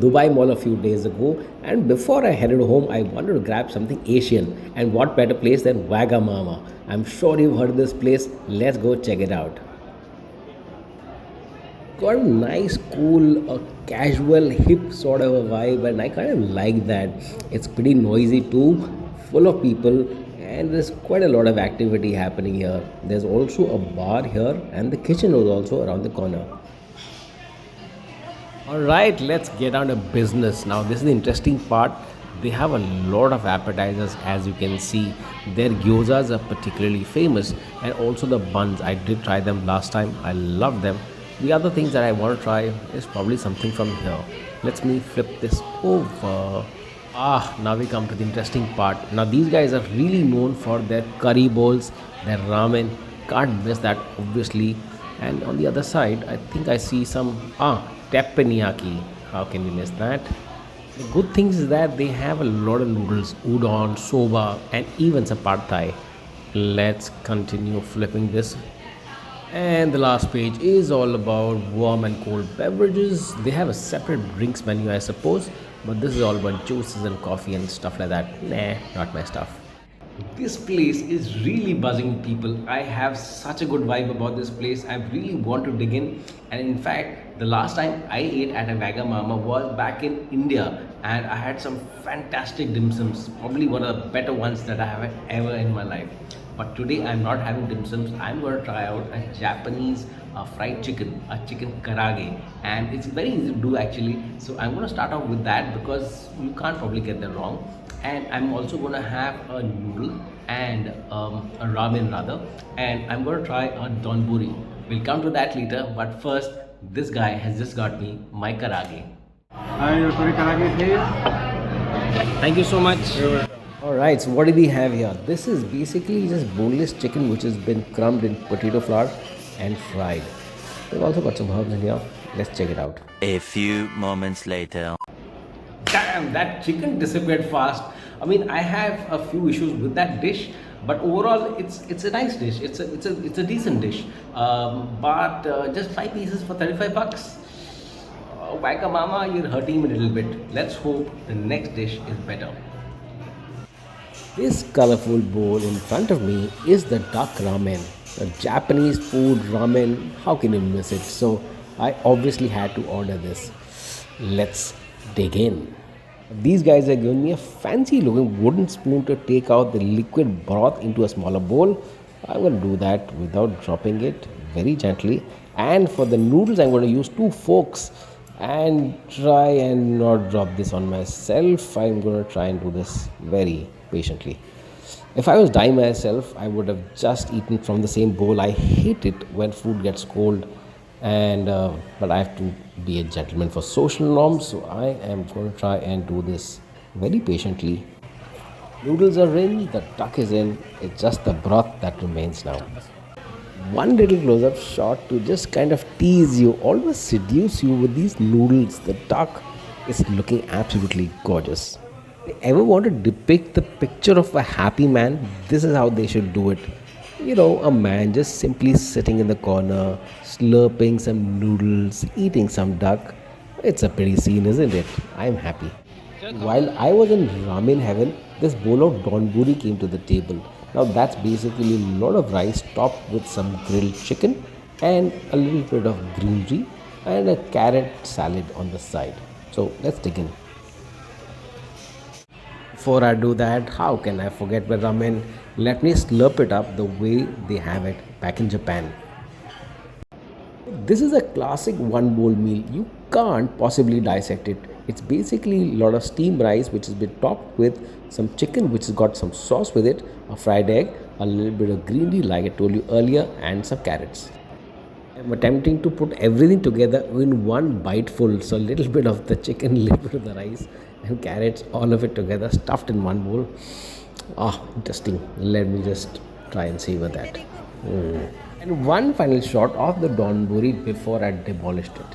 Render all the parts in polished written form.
Dubai Mall a few days ago, and before I headed home, I wanted to grab something Asian. And what better place than Wagamama? I'm sure you've heard of this place. Let's go check it out. Got a nice, cool, casual, hip sort of a vibe, and I kind of like that. It's pretty noisy too, full of people, and there's quite a lot of activity happening here. There's also a bar here, and the kitchen is also around the corner. All right, let's get down to business. Now, this is the interesting part. They have a lot of appetizers, as you can see. Their gyozas are particularly famous, and also the buns. I did try them last time. I love them. The other things that I want to try is probably something from here. Let's me flip this over. Now we come to the interesting part. Now, these guys are really known for their curry bowls, their ramen. Can't miss that, obviously. And on the other side, I think I see some teppanyaki. How can we miss that? The good things is that they have a lot of noodles, udon, soba, and even some pad thai. Let's continue flipping this. And the last page is all about warm and cold beverages. They have a separate drinks menu, I suppose, but this is all about juices and coffee and stuff like that. Nah, not my stuff. This place is really buzzing with people. I have such a good vibe about this place. I really want to dig in. And in fact, the last time I ate at a Wagamama was back in India, and I had some fantastic dim sums, probably one of the better ones that I have ever in my life. But today I'm not having dim sums. I'm going to try out a Japanese fried chicken, a chicken karage, and it's very easy to do actually. So I'm going to start off with that because you can't probably get that wrong. And I'm also going to have a noodle and a ramen rather, and I'm going to try a donburi. We'll come to that later, but first, this guy has just got me my karage. Your curry karage is here. Thank you so much. Alright, so what do we have here? This is basically just boneless chicken which has been crumbed in potato flour and fried. They've also got some herbs in here. Let's check it out. A few moments later. Damn, that chicken disappeared fast. I mean, I have a few issues with that dish, but overall, it's a nice dish. It's a decent dish. But just 5 pieces for 35 bucks. Wagamama, you're hurting me a little bit. Let's hope the next dish is better. This colorful bowl in front of me is the duck ramen, a Japanese food ramen. How can you miss it? So I obviously had to order this. Let's dig in. These guys are giving me a fancy looking wooden spoon to take out the liquid broth into a smaller bowl. I'm going to do that without dropping it, very gently. And for the noodles, I'm going to use 2 forks and try and not drop this on myself. I'm going to try and do this very patiently. If I was dying myself, I would have just eaten from the same bowl. I hate it when food gets cold, and but I have to be a gentleman for social norms, so I am going to try and do this very patiently. Noodles are in, the duck is in, it's just the broth that remains now. One little close-up shot to just kind of tease you, almost seduce you with these noodles. The duck is looking absolutely gorgeous. Ever want to depict the picture of a happy man? This is how they should do it. You know, a man just simply sitting in the corner, slurping some noodles, eating some duck. It's a pretty scene, isn't it? I'm happy. While I was in ramen heaven, this bowl of donburi came to the table. Now that's basically a lot of rice topped with some grilled chicken and a little bit of greenery and a carrot salad on the side. So let's dig in. Before I do that, how can I forget my ramen? Let me slurp it up the way they have it back in Japan. This is a classic one bowl meal. You can't possibly dissect it. It's basically a lot of steamed rice which has been topped with some chicken which has got some sauce with it, a fried egg, a little bit of greenery like I told you earlier, and some carrots. I'm attempting to put everything together in one bite full. So a little bit of the chicken, a little bit of the rice and carrots, all of it together stuffed in one bowl. Interesting. Let me just try and savor that. And one final shot of the donburi before I demolished it.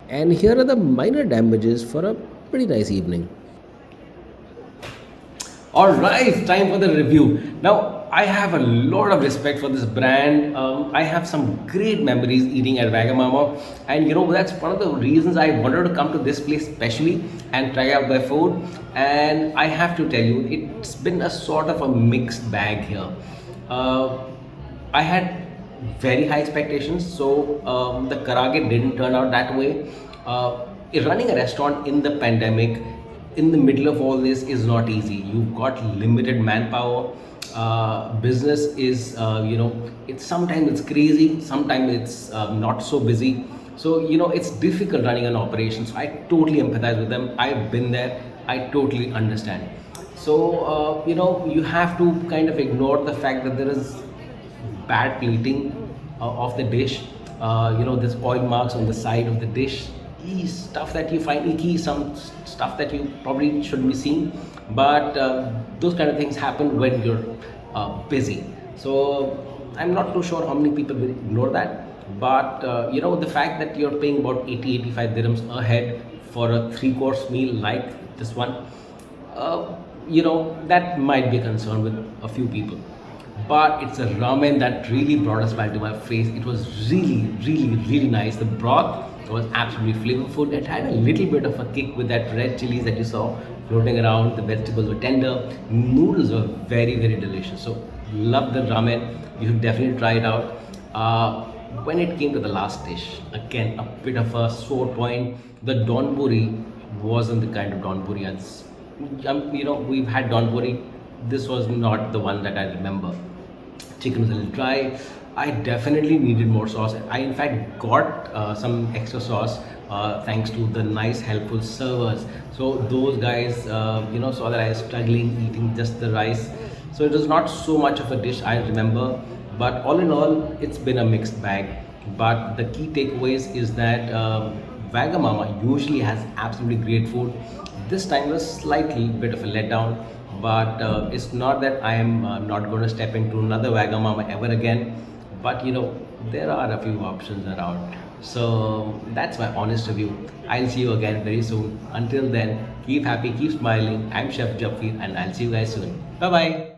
And here are the minor damages for a pretty nice evening. Alright, time for the review. Now, I have a lot of respect for this brand. I have some great memories eating at Wagamama, and you know that's one of the reasons I wanted to come to this place specially and try out their food. And I have to tell you, it's been a sort of a mixed bag here. Uh, I had very high expectations, so the karage didn't turn out that way. Running a restaurant in the pandemic, in the middle of all this, is not easy. You've got limited manpower. Business is, it's sometimes it's crazy, sometimes it's not so busy. So it's difficult running an operation. So I totally empathize with them. I've been there. I totally understand. So you have to kind of ignore the fact that there is bad plating of the dish. There's oil marks on the side of the dish. Stuff that you find icky, some stuff that you probably shouldn't be seeing. But those kind of things happen when you're busy. So I'm not too sure how many people will ignore that. But the fact that you're paying about 80-85 dirhams a head for a 3-course meal like this one, that might be a concern with a few people. But it's a ramen that really brought a smile to my face. It was really, really, really nice. The broth was absolutely flavorful. It had a little bit of a kick with that red chilies that you saw floating around. The vegetables were tender. Noodles were very, very delicious. So, love the ramen. You should definitely try it out. When it came to the last dish, again, a bit of a sore point. The donburi wasn't the kind of donburi as we've had donburi. This was not the one that I remember. Chicken was a little dry. I definitely needed more sauce. I in fact got some extra sauce thanks to the nice helpful servers. So those guys saw that I was struggling eating just the rice. So it was not so much of a dish I remember. But all in all, it's been a mixed bag. But the key takeaways is that Wagamama usually has absolutely great food. This time was slightly bit of a letdown, but it's not that I am not going to step into another Wagamama ever again. But there are a few options around. So that's my honest review. I'll see you again very soon. Until then, keep happy, keep smiling. I'm Chef Jafir, and I'll see you guys soon. Bye bye.